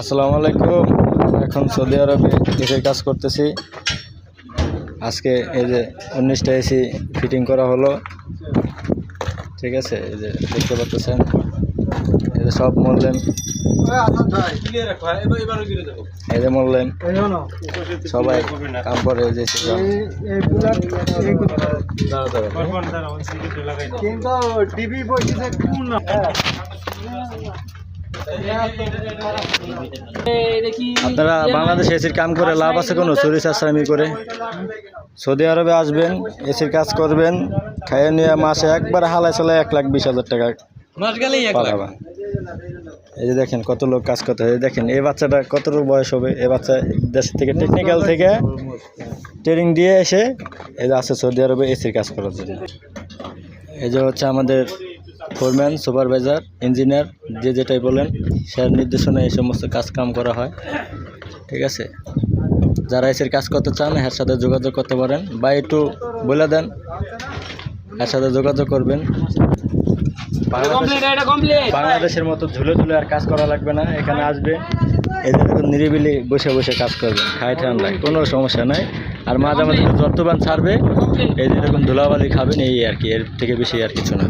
আসসালামু আলাইকুম। এখন সৌদি আরবে এসির কাজ করতেছি। আজকে এই যে 19টা এসি ফিটিং করা হলো, ঠিক আছে। এই যে দেখতে পাচ্ছেন, এই যে সব মরলেন, এই যে মরলেন সবাই কাম করে। এই যে আপনারা বাংলাদেশে এসির কাম করে লাভ আছে কোনো? চুরি চাষামি করে সৌদি আরবে আসবেন, এসির কাজ করবেন, খাইয়ে নিয়ে মাসে একবার হালায় চলে 1,20,000 টাকা পাঠাবেন। এই যে দেখেন কত লোক কাজ করতে হয়। দেখেন এই বাচ্চাটা কতটুকু বয়স হবে? এই বাচ্চা দেশ থেকে টেকনিক্যাল থেকে ট্রেনিং দিয়ে এসে এই যে আছে সৌদি আরবে এসির কাজ করার জন্য। এই যে হচ্ছে আমাদের ফোরম্যান, সুপারভাইজার, ইঞ্জিনিয়ার, যে যেটাই বলেন স্যার নির্দেশনায় এই সমস্ত কাজ কাম করা হয়, ঠিক আছে। যারা এসির কাজ করতে চান এর সাথে যোগাযোগ করতে পারেন, বা একটু বলে দেন, এর সাথে যোগাযোগ করবেন। বাংলাদেশের মতো ঝুলে ঝুলে আর কাজ করা লাগবে না। এখানে আসবে, এই যেরকম নিরিবিলি বসে বসে কাজ করবেন, খাই ঠান্ডায় কোনো সমস্যা নাই। আর মাঝে মাঝে যতবান ছাড়বে, এই যেরকম ধুলাবালি খাবেন, এই আর কি, এর থেকে বেশি আর কিছু না।